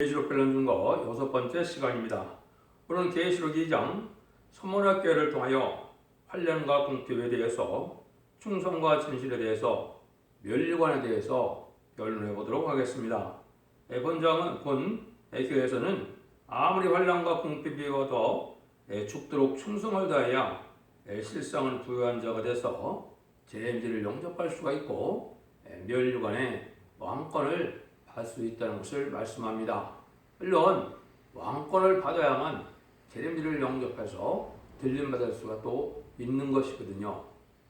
계시록 변론 중거 6번째 시간입니다. 오늘은 계시록 2장 선문학교를 통하여 환련과 궁핍에 대해서 충성과 진실에 대해서 멸관에 대해서 변론해 보도록 하겠습니다. 본 교회에서는 아무리 환란과 궁핍이 얻어 죽도록 충성을 다해야 실상을 부유한 자가 돼서 재림지를 영접할 수가 있고 멸관의 왕권을 받을 수 있다는 것을 말씀합니다. 물론 왕권을 받아야만 재림지를 영접해서 들림받을 수가 또 있는 것이거든요.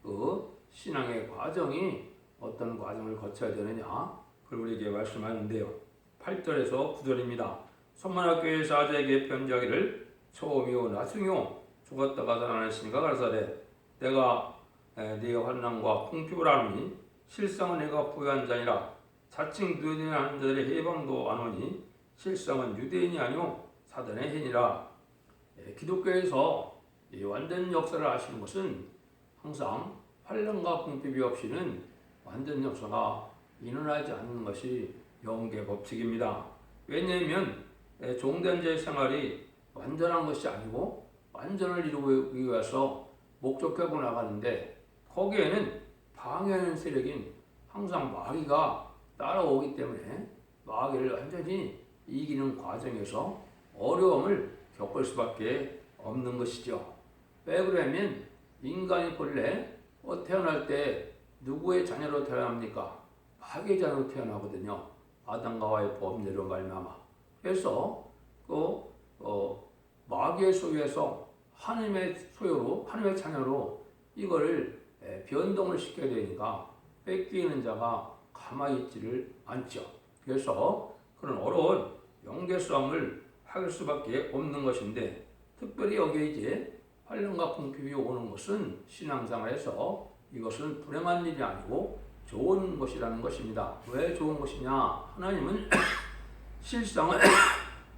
그 신앙의 과정이 어떤 과정을 거쳐야 되느냐 그걸 우리에게 말씀하는데요. 8절에서 9절입니다. 선문학교의 사제에게 편지하기를 처음이요 나중이요 죽었다가 살아나시니까 가라사대 내가 네가 환난과 궁핍을 하노니 실상은 내가 부유한 자니라. 자칭 유대인 하는 자들의 해방도 안 오니 실상은 유대인이 아니오 사단의 해니라. 기독교에서 완전 역사를 아시는 것은 항상 환난과 궁핍이 없이는 완전 역사가 일어나지 않는 것이 영계 법칙입니다. 왜냐하면 종된 자의 생활이 완전한 것이 아니고 완전을 이루기 위해서 목적하고 나가는데 거기에는 방해하는 세력인 항상 마귀가 따라오기 때문에 마귀를 완전히 이기는 과정에서 어려움을 겪을 수밖에 없는 것이죠. 왜 그러냐면 인간이 본래 태어날 때 누구의 자녀로 태어납니까? 마귀의 자녀로 태어나거든요. 아담과 하와의 범죄로 말미암아. 그래서 마귀의 소유에서 하나님의 소유로 하나님의 자녀로 이거를 변동을 시켜야 되니까 뺏기는 자가 가만히 있지를 않죠. 그래서 그런 어려운 영계 싸움을 할 수밖에 없는 것인데 특별히 여기에 이제 환난과 궁핍이 오는 것은 신앙생활에서 이것은 불행한 일이 아니고 좋은 것이라는 것입니다. 왜 좋은 것이냐? 하나님은 실상은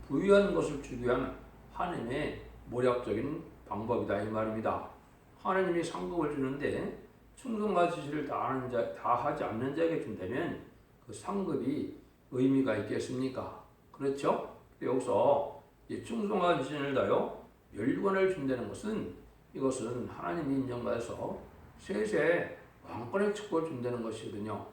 부유한 것을 주기 위한 하나님의 모략적인 방법이다 이 말입니다. 하나님이 상급을 주는데 충성과 지시를 다 하지 않는 자에게 준다면 그 상급이 의미가 있겠습니까? 그렇죠? 여기서 충성과 지시를 다하여 멸관을 준다는 것은 이것은 하나님이 인정받아서 세세 왕권의 축복을 준다는 것이거든요.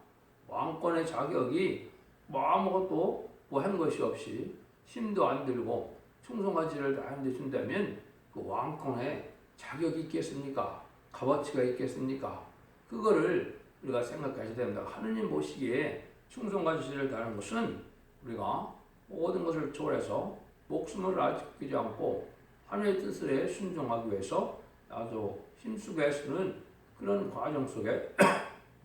왕권의 자격이 아무것도 한 것이 없이 힘도 안 들고 충성과 지시를 다하는데 준다면 그 왕권의 자격이 있겠습니까? 값어치가 있겠습니까? 그거를 우리가 생각해야 됩니다. 하느님 보시기에 충성과 지시를 다하는 것은 우리가 모든 것을 초월해서 목숨을 아끼지 않고 하나님의 뜻에 순종하기 위해서 아주 힘쓰고 애쓰는 그런 과정 속에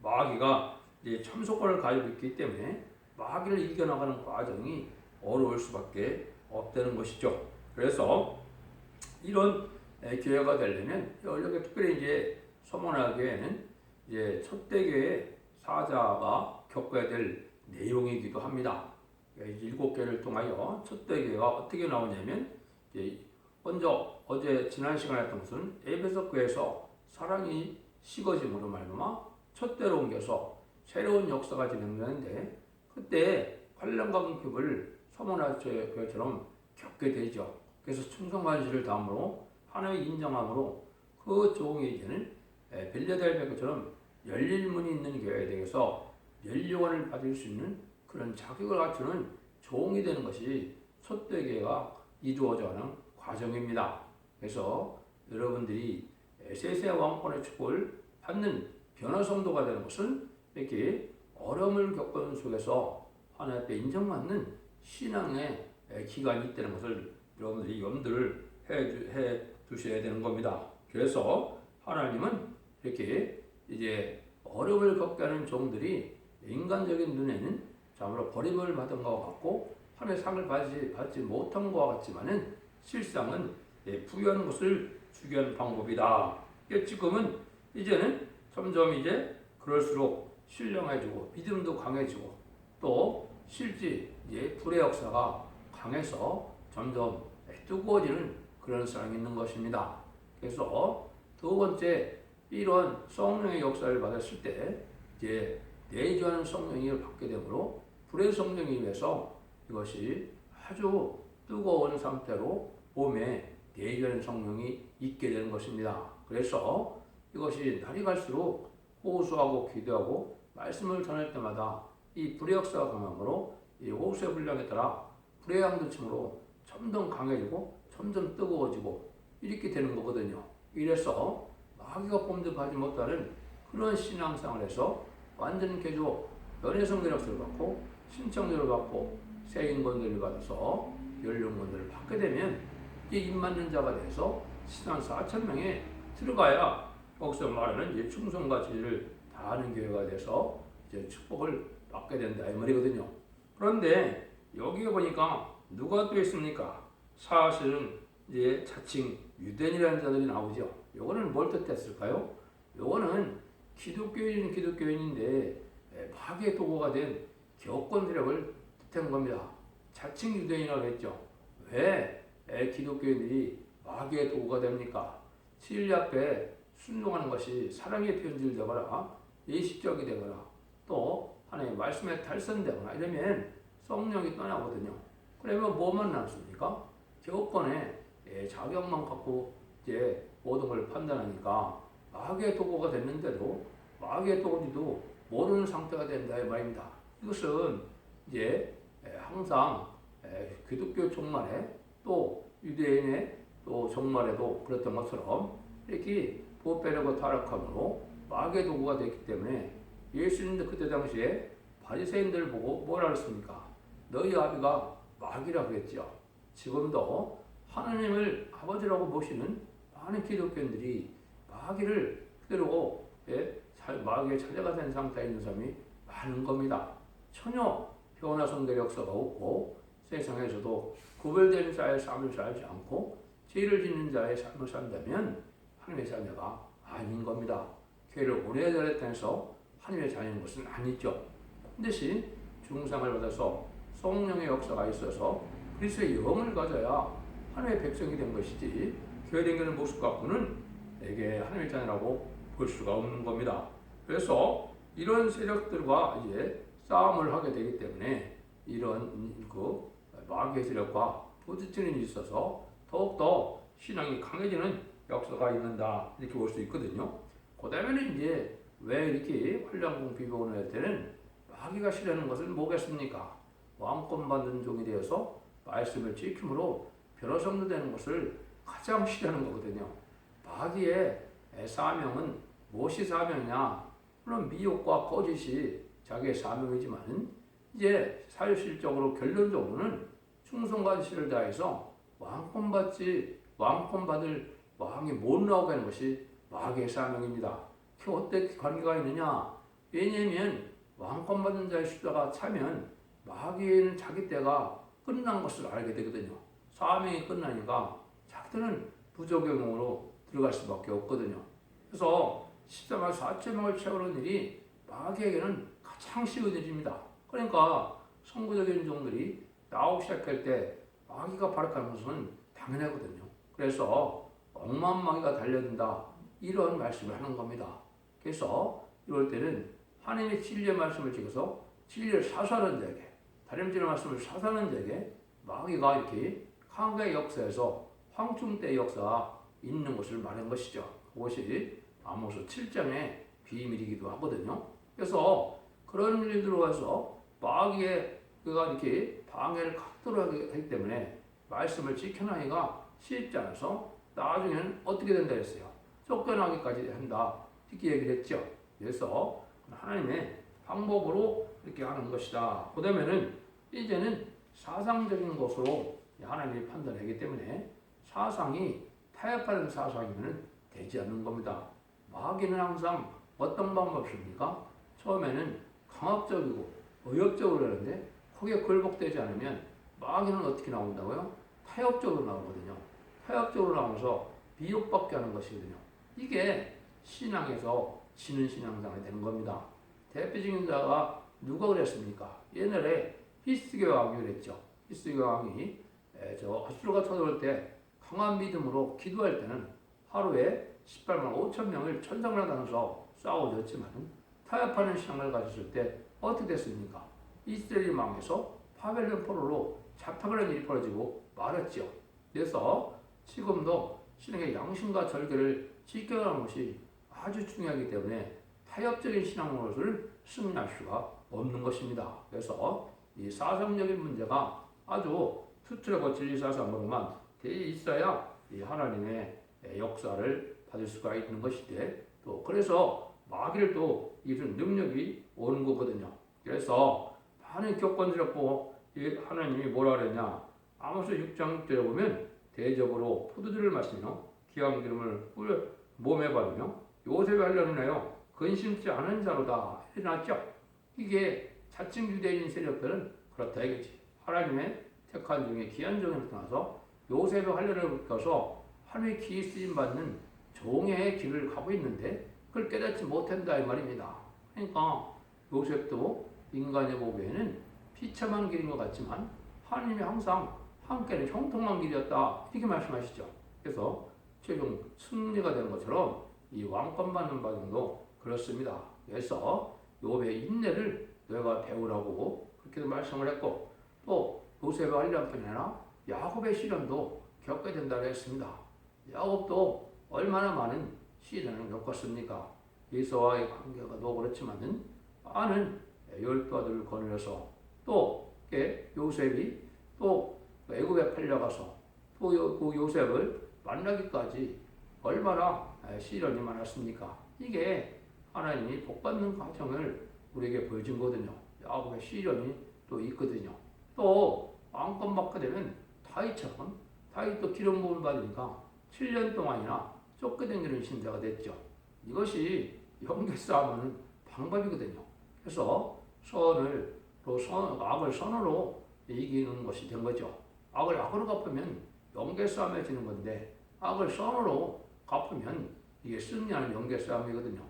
마귀가 이제 참소권을 가지고 있기 때문에 마귀를 이겨나가는 과정이 어려울 수밖에 없다는 것이죠. 그래서 이런 교회가 되려면 여기 특별히 이제 서문학교에는 이제 첫대교회 사자가 겪어야 될 내용이기도 합니다. 7개를 통하여 첫대교회가 어떻게 나오냐면 먼저 어제 지난 시간에 했던 것은 에베소 교회에서 사랑이 식어짐으로 말미암아 첫대로 옮겨서 새로운 역사가 진행되는데 그때 환난과 궁핍을 서문학교처럼 겪게 되죠. 그래서 충성과 지시를 다함으로 하나님의 인정함으로 그 종이 이제는 빌레델베처럼 열릴 문이 있는 교회에 대해서 연료원을 받을 수 있는 그런 자격을 갖추는 종이 되는 것이 첫대교회가 이루어져가는 과정입니다. 그래서 여러분들이 세세 왕권의 축복을 받는 변화성도가 되는 것은 이렇게 어려움을 겪는 속에서 하나님 앞에 인정받는 신앙의 기간이 있다는 것을 여러분들이 염두를 해 두셔야 되는 겁니다. 그래서 하나님은 이렇게 이제 어려움을 겪게 하는 종들이 인간적인 눈에는 참으로 버림을 받은 것과 같고 하나님의 상을 받지 못한 것과 같지만은 실상은 부유한 것을 주기 위한 방법이다. 지금은 이제는 점점 이제 그럴수록 신령해지고 믿음도 강해지고 또 실제 불의 역사가 강해서 점점 뜨거워지는 그런 사람이 있는 것입니다. 그래서 두 번째 이런 성령의 역사를 받았을 때 이제 내주하는 성령을 받게 되므로 불의 성령에 의해서 이것이 아주 뜨거운 상태로 몸에 내재하는 성령이 있게 되는 것입니다. 그래서 이것이 날이 갈수록 호소하고 기도하고 말씀을 전할 때마다 이 불의 역사가 강함으로 이 호수의 분량에 따라 불의 양도침으로 점점 강해지고 점점 뜨거워지고 이렇게 되는 거거든요. 이래서 마귀가 범접하지 못하는 그런 신앙생활에서 완전 개조 연회성 대력수를 받고 신청료를 받고 세인권들을 받아서 연륜권들을 받게 되면 이게 입맞는 자가 돼서 신앙 4,000명에 들어가야 거기서 말하는 이제 충성과 지지를 다하는 교회가 돼서 이제 축복을 받게 된다 이 말이거든요. 그런데 여기에 보니까 누가 또 있습니까? 사실은 이제 자칭 유대인이라는 자들이 나오죠. 요거는 뭘 뜻했을까요? 요거는 기독교인인데 마귀의 도구가 된 교권 세력을 뜻한 겁니다. 자칭 유대인이라고 했죠. 왜 기독교인들이 마귀의 도구가 됩니까? 진리 앞에 순종하는 것이 사랑의 편지를 되거나 예식적이 되거나 또 하나님의 말씀에 탈선되거나 이러면 성령이 떠나거든요. 그러면 뭐만 남습니까? 교권에 자격만 갖고 이제 모든 걸 판단하니까 마귀의 도구가 됐는데도 마귀의 도구인지도 모르는 상태가 된다 이 말입니다. 이것은 이제 항상 기독교 종말에 또 유대인의 또 종말에도 그랬던 것처럼 이렇게 부패하고 타락함으로 마귀의 도구가 됐기 때문에 예수님도 그때 당시에 바리새인들을 보고 뭐라 그랬습니까? 너희 아비가 마귀라고 했죠. 지금도 하나님을 아버지라고 모시는 많은 기독교인들이 마귀를 그대로 마귀의 자녀가 된 상태에 있는 사람이 많은 겁니다. 전혀 변화성대 역사가 없고 세상에서도 구별된 자의 삶을 살지 않고 죄를 짓는 자의 삶을 산다면 하나님의 자녀가 아닌 겁니다. 교회를 오래 다녔다해서 하나님의 자녀인 것은 아니죠. 대신 중상을 받아서 성령의 역사가 있어서 그리스도의 영을 가져야 하나님의 백성이 된 것이지 교회된 것의 모습 갖고는 내게 하나님의 자녀라고 볼 수가 없는 겁니다. 그래서 이런 세력들과 이제 싸움을 하게 되기 때문에 이런 그 마귀의 세력과 부딪히는 일이 있어서 더욱더 신앙이 강해지는 역사가 있는다 이렇게 볼 수 있거든요. 그 다음에는 이제 왜 이렇게 환란궁 비교원을 할 때는 마귀가 싫어하는 것은 뭐겠습니까? 왕권 받는 종이 되어서 말씀을 지킴으로 변호성도 되는 것을 가장 싫어하는 거거든요. 마귀의 사명은 무엇이 사명이냐? 물론 미혹과 거짓이 자기의 사명이지만 이제 사실적으로 결론적으로는 충성과 지시를 다해서 왕권 받을 왕이 못 나오게 하는 것이 마귀의 사명입니다. 그 어떻게 관계가 있느냐? 왜냐하면 왕권 받는 자의 숫자가 차면 마귀는 자기 때가 끝난 것을 알게 되거든요. 사명이 끝나니까 자기들은 부적용으로 들어갈 수밖에 없거든요. 그래서 13만 4천명을 채우는 일이 마귀에게는 가장 쉬운 일입니다. 그러니까 선구적인 종들이 나오기 시작할 때 마귀가 발악하는 것은 당연하거든요. 그래서 억만 마귀가 달려든다 이런 말씀을 하는 겁니다. 그래서 이럴 때는 하나님의 진리의 말씀을 찍어서 진리를 사수하는 자에게 다림질의 말씀을 사수하는 자에게 마귀가 이렇게 한가의 역사에서 황충 때의 역사가 있는 것을 말한 것이죠. 그것이 아모스 7장의 비밀이기도 하거든요. 그래서 그런 일이 들어와서 마귀의 그가 이렇게 방해를 갖도록 하기 때문에 말씀을 지켜나기가 쉽지 않아서 나중에는 어떻게 된다 했어요. 쫓겨나기까지 한다. 이렇게 얘기를 했죠. 그래서 하나님의 방법으로 이렇게 하는 것이다. 그 다음에는 이제는 사상적인 것으로 하나님이 판단하기 때문에 사상이 타협하는 사상이면 되지 않는 겁니다. 마귀는 항상 어떤 방법입니까? 처음에는 강압적이고 의욕적으로 하는데 거기에 굴복되지 않으면 마귀는 어떻게 나온다고요? 타협적으로 나오거든요. 타협적으로 나오면서 미혹받게 하는 것이거든요. 이게 신앙에서 지는 신앙생활이 되는 겁니다. 대표적인 자가 누가 그랬습니까? 옛날에 히스기야 왕이 그랬죠. 히스기야 왕이 아수르가 쳐들어올 때 강한 믿음으로 기도할 때는 하루에 18만 5천 명을 천상을 다녀서 싸워줬지만 타협하는 신앙을 가졌을 때 어떻게 됐습니까? 이스라엘이 망해서 바벨론 포로로 자탁을 한 일이 벌어지고 말았죠. 그래서 지금도 신앙의 양심과 절개를 지켜가는 것이 아주 중요하기 때문에 타협적인 신앙으로를 승리할 수가 없는 것입니다. 그래서 이 사상적인 문제가 아주 투트하고 진리사상으로만 돼 있어야 이 하나님의 역사를 받을 수가 있는 것인데, 또 그래서 마귀를 또 이런 능력이 오는 거거든요. 그래서 많은 교권스럽고 하나님이 뭐라 그랬냐, 아모스 6장 6절에 보면 대접으로 포도주를 마시며 기왕기름을 몸에 바르며 요셉의 하려는 하여 근심치 않은 자로다 해놨죠. 이게 자칭 유대인 세력들은 그렇다 이거지. 하나님의 택한 중에 귀한 종을 떠나서 요셉의 환련을 겪어서 하나님의 기이 쓰임 받는 종의 길을 가고 있는데 그걸 깨닫지 못한다 이 말입니다. 그러니까 요셉도 인간의 보기에는 비참한 길인 것 같지만 하나님이 항상 함께는 형통한 길이었다 이렇게 말씀하시죠. 그래서 최종 승리가 되는 것처럼 이 왕권 받는 과정도 그렇습니다. 그래서 요셉의 인내를 너희가 배우라고 그렇게 말씀을 했고, 또 요셉의 환련뿐 아니라 야곱의 시련도 겪게 된다고 했습니다. 야곱도 얼마나 많은 시련을 겪었습니까? 에서와의 관계가도 그렇지만은 많은 12아들을 거느려서 또 요셉이 또 애굽에 팔려가서 또 그 요셉을 만나기까지 얼마나 시련이 많았습니까? 이게 하나님이 복받는 과정을 우리에게 보여준 거거든요. 야곱의 시련이 또 있거든요. 또 왕권 받게 되면 다윗처럼, 다윗도 기름 부음을 받으니까 7년 동안이나 쫓게 다니는 신세가 됐죠. 이것이 영계 싸움하는 방법이거든요. 그래서 악을 선으로 이기는 것이 된 거죠. 악을 악으로 갚으면 영계 싸움에 지는 건데 악을 선으로 갚으면 이게 승리하는 영계 싸움이거든요.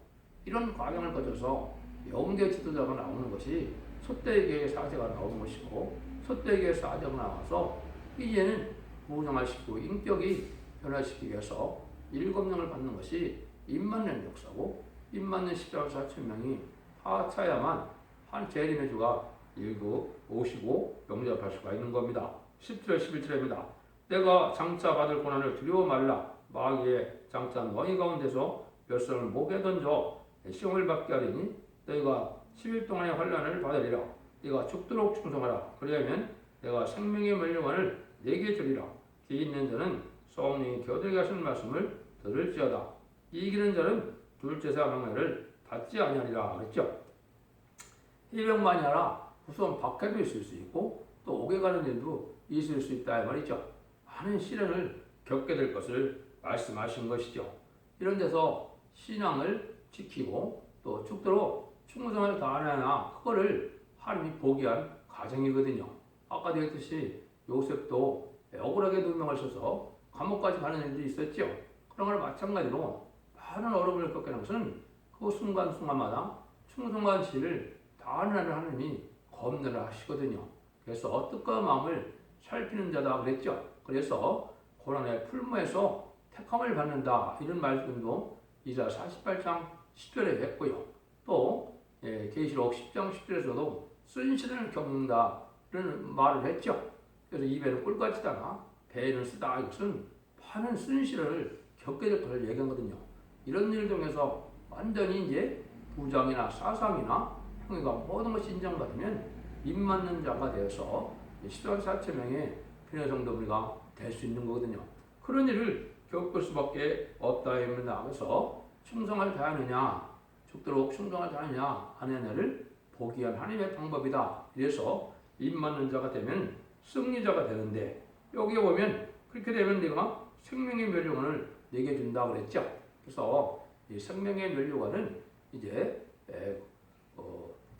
이런 과정을 거쳐서 영계 지도자가 나오는 것이 솥대기의 사제가 나오는 것이고, 솥대기의 사제가 나와서 이제는 부정화시키고 인격이 변화시키기 위해서 7명을 받는 것이 입맞는 역사고, 입맞는 14,4,000명이 다 차야만 한 재림의 주가 오시고 영접할 수가 있는 겁니다. 10절 11절입니다. 내가 장차 받을 고난을 두려워 말라. 마귀의 장차 너희 가운데서 몇 사람을 목에 던져 시험을 받게 하리니 너희가 10일 동안의 환난을 받으리라. 네가 죽도록 충성하라. 그리하면 내가 생명의 멸류관을 네게 주리라. 기 있는 자는 성령이 겨들게 하시는 말씀을 들을지어다. 이기는 자는 둘째 사망을 받지 아니하리라 그랬죠. 해병만이 아니라 우선 박해도 있을 수 있고 또 오게 가는 일도 있을 수 있다 이 말이죠. 많은 시련을 겪게 될 것을 말씀하신 것이죠. 이런 데서 신앙을 지키고 또 죽도록 충성을 다하느냐, 그거를 하나님이 보기 위한 과정이거든요. 아까도 했듯이 요셉도 억울하게 누명을 써서 감옥까지 가는 일도 있었죠. 그런 걸 마찬가지로 많은 어려움을 겪게 되는 것은 그 순간순간마다 충성한 시를 다하는 하나님이 검열을 하시거든요. 그래서 뜻과 마음을 살피는 자다 그랬죠. 그래서 고난의 풀무에서 택함을 받는다 이런 말씀도 이사 48장 10절에 했고요. 또 계시록 10장 10절에서도 쓴시련을 겪는다 이런 말을 했죠. 그래서 입에는 꿀같이 다나 배에는 쓰다, 이것은 많은 쓴시련을 겪게 될 것을 얘기하거든요. 이런 일을 통해서 완전히 이제 부장이나 사상이나 형이가 모든 것이 인정받으면 입맞는 자가 되어서 14,4,000명의 편의 성도들과 될 수 있는 거거든요. 그런 일을 겪을 수밖에 없다 입니다. 그래서 충성을 다하느냐, 죽도록 충성을 다하느냐 하느냐를 보기 위한 하나님의 방법이다. 그래서 입맞는 자가 되면 승리자가 되는데, 여기에 보면 그렇게 되면 네가 생명의 멸류관을 내게 준다 그랬죠. 그래서 이 생명의 멸류관은 이제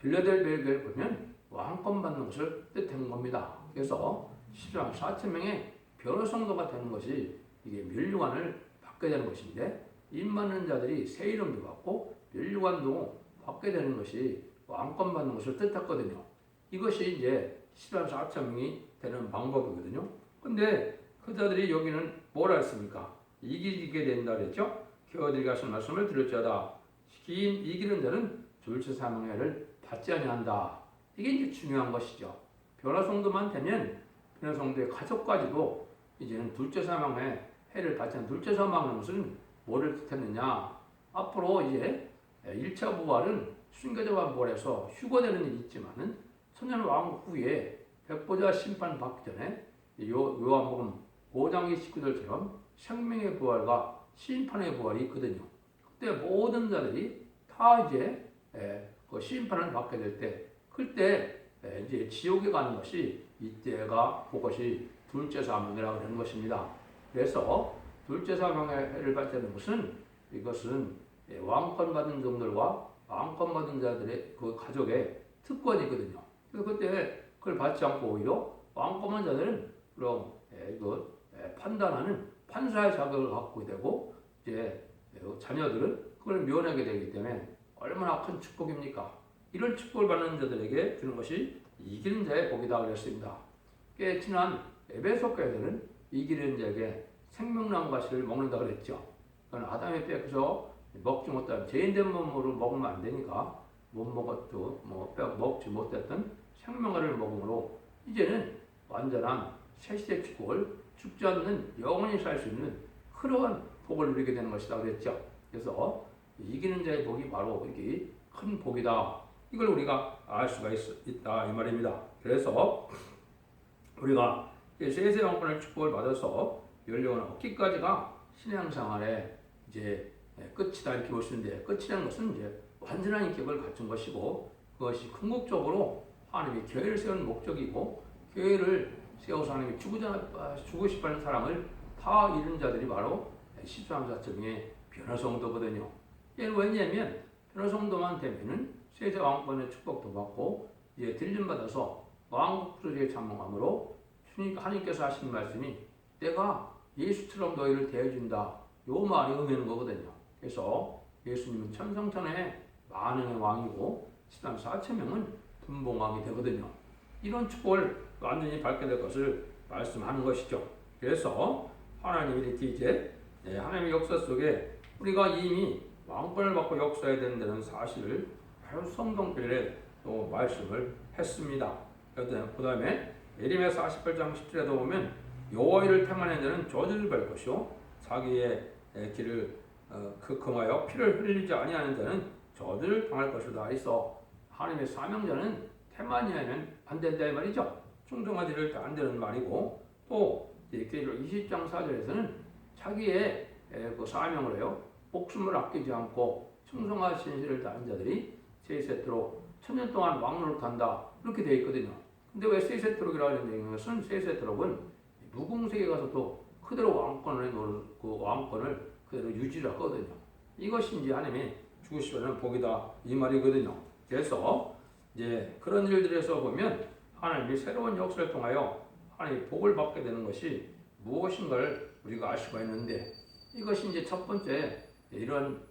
빌라델비아를 보면 왕권 받는 것을 뜻하는 겁니다. 그래서 14,000명의 변호 성도가 되는 것이 이게 멸류관을 받게 되는 것인데, 입 맞는 자들이 새 이름도 받고 멸류관도 받게 되는 것이 왕권 받는 것을 뜻했거든요. 이것이 이제 14,000명이 되는 방법이거든요. 근데 그 자들이 여기는 뭐라 했습니까? 이기게 된다 그랬죠? 겨우들이 가신 말씀을 들을지어다. 이기는 자는 둘째 사망을 받지 아니한다. 이게 이제 중요한 것이죠. 변화 성도만 되면 변호성도의 가족까지도 이제는 둘째 사망의 해를 받지 않는 둘째 사망은 것은 뭐를 뜻했느냐? 앞으로 이제 1차 부활은 순교자와 부활해서 휴거되는 일이 있지만은 천년 왕국 후에 백보자 심판 받기 전에 요한복음 5장 29절처럼 생명의 부활과 심판의 부활이 있거든요. 그때 모든 자들이 다 이제 그 심판을 받게 될 때, 그때 이제 지옥에 가는 것이 이때가 그것이 둘째 사망이라고 하는 것입니다. 그래서 둘째 사망의 해를 받는 것은 이것은 왕권 받은 종들과 왕권 받은 자들의 그 가족의 특권이거든요. 그래서 그때 그걸 받지 않고 오히려 왕권한 자들은 그럼 그 판단하는 판사의 자격을 갖고 되고 이제 자녀들은 그걸 면하게 되기 때문에 얼마나 큰 축복입니까? 이런 축복을 받는 자들에게 주는 것이 이기는 자의 복이다 그랬습니다. 지난 에베소교회는 이기는 자에게 생명나무 가시를 먹는다 그랬죠. 그건 아담의 뼈에서 먹지 못한 죄인된 몸으로 먹으면 안 되니까 못 먹었죠. 먹지 못했던 생명을 먹음으로 이제는 완전한 새시대 축복을 죽지 않는 영원히 살 수 있는 그러한 복을 누리게 되는 것이다 그랬죠. 그래서 이기는 자의 복이 바로 이게 큰 복이다. 이걸 우리가 알 수가 있다 이 말입니다. 그래서 우리가 세세 왕권의 축복을 받아서 연령을 얻기까지가 신앙생활의 이제 끝이다 이렇게 볼 수 있는데, 끝이라는 것은 이제 완전한 인격을 갖춘 것이고 그것이 궁극적으로 하나님이 교회를 세우는 목적이고 교회를 세워서 하나님이 주고 싶어하는 사람을 다 이룬 자들이 바로 시주함사점의 변화성도거든요. 왜냐하면 변화성도만 되면은 세세 왕권의 축복도 받고 이제 들림 받아서 왕국 구조에 참여함으로 하나님께서 하신 말씀이 내가 예수처럼 너희를 대해준다. 요 말이 의미하는 거거든요. 그래서 예수님은 천상천의 만왕의 왕이고 지상 4천명은 분봉왕이 되거든요. 이런 축복을 완전히 받게 될 것을 말씀하는 것이죠. 그래서 하나님이 이렇게 이제 하나님의 역사 속에 우리가 이미 왕권을 받고 역사해야 된다는 사실을 바로 성경편에 또 말씀을 했습니다. 그 다음에 예레미야 48장 10절에도 보면 여호와를 택하는 자는 저주를 받을 것이요 자기의 길을 금하여 피를 흘리지 아니하는 자는 저주를 당할 것이다 있어. 하나님의 사명자는 태만이하면 안 된다 이 말이죠. 충성하지를 안 되는 말이고, 또 계시록 20장 4절에서는 자기의 그 사명을 해요 목숨을 아끼지 않고 충성하신 신실을 다한 자들이 세세토록 천년 동안 왕노릇 한다 이렇게 되어 있거든요. 근데 왜 세세토록이라고 하는 것은 세세토록은 무궁세계 가서도 그대로 왕권을 그대로 유지를 하거든요. 이것이 이제 하나님이 주시는 복이다 이 말이거든요. 그래서 이제 그런 일들에서 보면 하나님이 새로운 역사를 통하여 하나님이 복을 받게 되는 것이 무엇인가를 우리가 알 수가 있는데, 이것이 이제 첫 번째 이런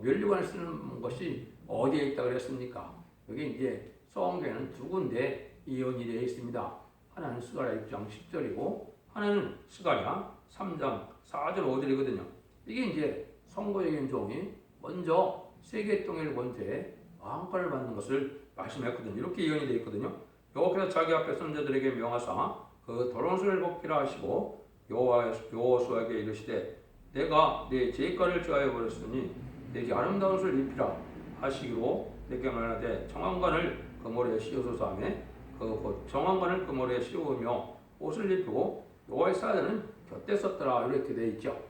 면류관을 쓰는 것이 어디에 있다 그랬습니까? 여기 이제 성경에는 두 군데 이언이 되어 있습니다. 하나는 스가랴 6장 10절이고 하나는 스가랴 3장 4절 5절이거든요. 이게 이제 선거적인 종이 먼저 세계 통일 권세에 왕권을 받는 것을 말씀했거든요. 이렇게 예언이 되어 있거든요. 여호와께서 자기 앞에 선자들에게 명하사 그 더러운수를 벗기라 하시고 여호수아에게 이르시되 내가 네 죄가를 제하여 버렸으니 내게 아름다운 옷을 입히라 하시기로 내게 말하되 정황관을 그 머리에 씌우소서 하며 그 정황관을 그 머리에 씌우며 옷을 입히고 여호와의 사자는 곁에 섰더라 이렇게 되어 있죠.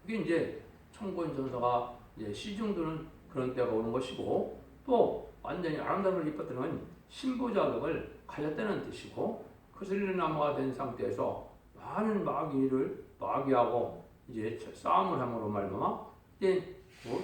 이게 이제 천군 전사가 이제 시중드는 그런 때가 오는 것이고, 또 완전히 아름다운 옷을 입었던 건 신부 자격을 가졌다는 뜻이고, 그슬리 나무가 된 상태에서 많은 마귀하고 이제 싸움을 함으로 말미암아 이제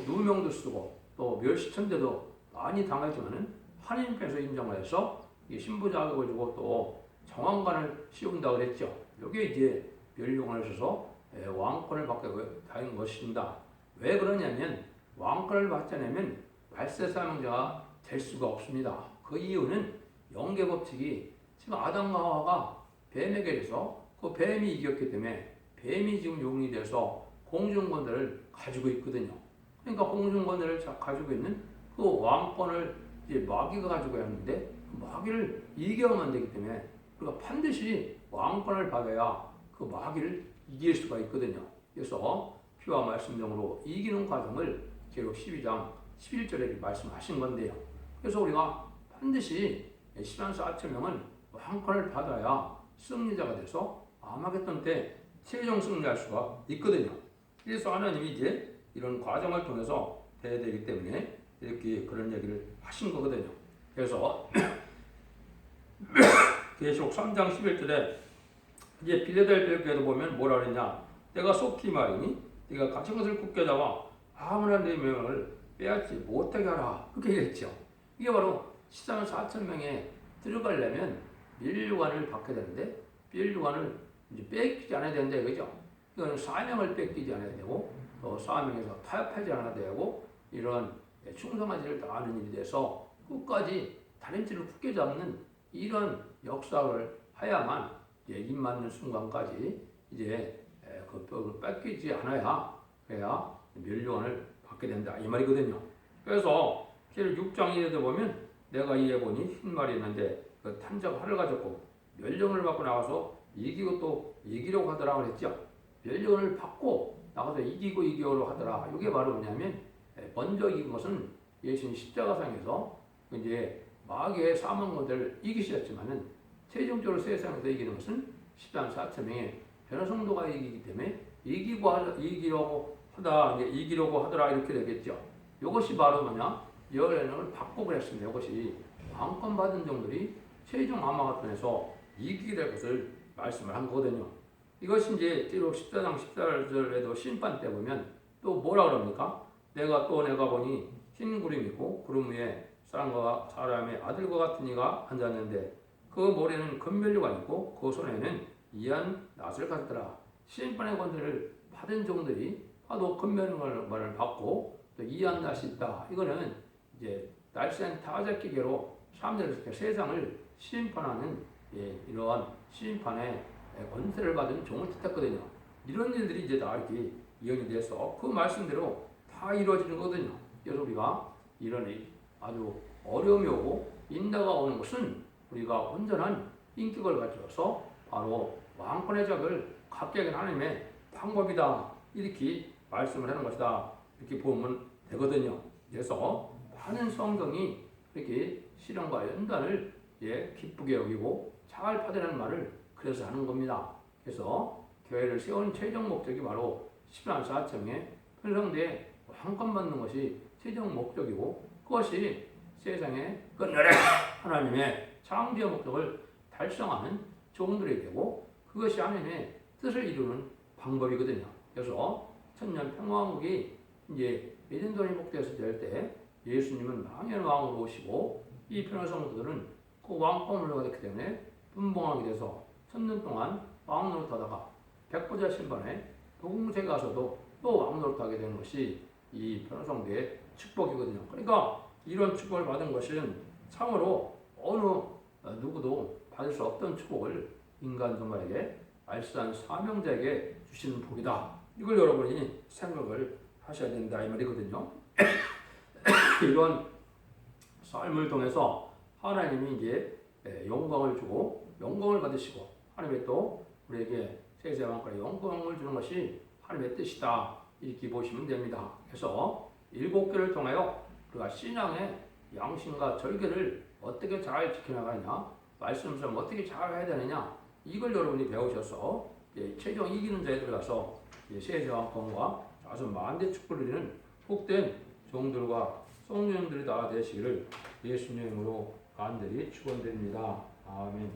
누명도 쓰고 또 멸시천대도 많이 당하지만은 하나님께서 인정해서 신부 자격을 주고 또 정황관을 씌운다 그랬죠. 여기에 이제 멸류관을 써서 왕권을 받게 된 것입니다. 왜 그러냐면 왕권을 받지 않으면 말세 사명자가 될 수가 없습니다. 그 이유는 영계 법칙이 지금 아담과 하와가 뱀에게 돼서 그 뱀이 이겼기 때문에 뱀이 지금 용이 돼서 공중권대를 가지고 있거든요. 그러니까 공중권대를 가지고 있는 그 왕권을 이제 마귀가 가지고 있는데 그 마귀를 이겨야만 되기 때문에 우리가 반드시 왕권을 받아야 그 마귀를 이길 수가 있거든요. 그래서 피와 말씀령으로 이기는 과정을 계록 12장 11절에 말씀하신 건데요. 그래서 우리가 반드시 시간서 아천명은 왕권을 받아야 승리자가 돼서 아마겟돈 때 최종 승리할 수가 있거든요. 그래서 하나님이 이제 이런 과정을 통해서 돼야 되기 때문에 이렇게 그런 얘기를 하신 거거든요. 그래서 계시록 3장 11절에 이제 빌레델비아 교회도 보면 뭐라 그랬냐? 내가 속히 말이니 네가 가진 것을 굳게 잡아 아무나 내 명을 빼앗지 못하게 하라. 그렇게 얘기했죠. 이게 바로 시장 4,000명에 들어가려면 면류관을 받게 되는데 면류관을 이제 뺏기지 않아야 되는데 그죠? 이건 사명을 뺏기지 않아야 되고 또 사명에서 타협하지 않아야 되고 이런 충성하지를 다하는 일이 돼서 끝까지 다림질을 굳게 잡는 이런 역사를 해야만 이제 입 맞는 순간까지 이제 그 뼈를 뺏기지 않아야 그래야 면류관을 받게 된다 이 말이거든요. 그래서 6장 1에도 보면 내가 이에 보니 흰 말이 있는데 그 탄적 활을 가졌고 면류관을 받고 나가서 이기고 또 이기려고 하더라 그랬죠. 면류관을 받고 나가서 이기려고 하더라. 이게 바로 뭐냐면 먼저 이긴 것은 예수님 십자가상에서 이제 마귀의 사망모델을 이기셨지만은 최종적으로 세상에서 이기는 것은 10만 4천 명의 변화성도가 이기기 때문에 이기려고 하더라 이렇게 되겠죠. 이것이 바로 뭐냐? 여행을 받고 그랬습니다. 이것이 왕권 받은 종들이 최종 아마겟돈에서 이기게 될 것을 말씀을 한 거거든요. 이것이 이제 14장 14절에도 심판 때 보면 또 뭐라 그럽니까? 내가 보니 흰 구름이 있고 구름 위에 사람의 아들과 같은 이가 앉았는데 그 머리에는 금면류가 있고 그 손에는 이한 낫을 가졌더라. 심판의 권세를 받은 종들이 하도 금면류관을 받고 또 이한 낫이 있다. 이거는 이제 날쌘 타작기계로 사람들의 세상을 심판하는 이러한 심판의 권세를 받은 종을 뜻했거든요. 이런 일들이 이제 다 이렇게 이연이 돼서 그 말씀대로 다 이루어지는 거거든요. 그래서 우리가 이런 아주 어려움이 오고 인다가 오는 것은 우리가 온전한 인격을 가져서 바로 왕권의 적을 갖게 하는 하나님의 방법이다. 이렇게 말씀을 하는 것이다. 이렇게 보면 되거든요. 그래서 많은 성경이 이렇게 실현과 연단을 기쁘게 여기고 잘 받으라는 말을 그래서 하는 겁니다. 그래서 교회를 세운 최종 목적이 바로 10만 4천의 편성대에 왕권 받는 것이 최종 목적이고 그것이 세상에 끝날에 하나님의 창조의 목적을 달성하는 종들이 되고 그것이 하나님의 뜻을 이루는 방법이거든요. 그래서 천년 평화왕국이 이제 에덴동이 복되었을 때 예수님은 망연 왕으로 오시고 이 편화성도들은 그 왕권을 얻었기 때문에 분봉하게 돼서 천년 동안 왕 노릇하다가 백보자 신반에 도궁제에 가서도 또 왕 노릇하게 되는 것이 이 편화성도의 축복이거든요. 그러니까 이런 축복을 받은 것은 참으로 어느 누구도 받을 수 없던 축복을 인간들에게 알쓰한 사명자에게 주시는 복이다. 이걸 여러분이 생각을 하셔야 된다 이 말이거든요. 이런 삶을 통해서 하나님이 이제 영광을 주고 영광을 받으시고 하나님의 또 우리에게 세세 왕권의 영광을 주는 것이 하나님의 뜻이다 이렇게 보시면 됩니다. 그래서 7개를 통하여 우리가 신앙의 양심과 절개를 어떻게 잘 지켜나가느냐 말씀을 어떻게 잘 해야 되느냐 이걸 여러분이 배우셔서 최종 이기는 자에 들어가서 세세 왕권과 아주 만대 축복을 누리는 복된 종들과 성령들이 다 되시기를 예수님으로 간절히 축원드립니다. 아멘.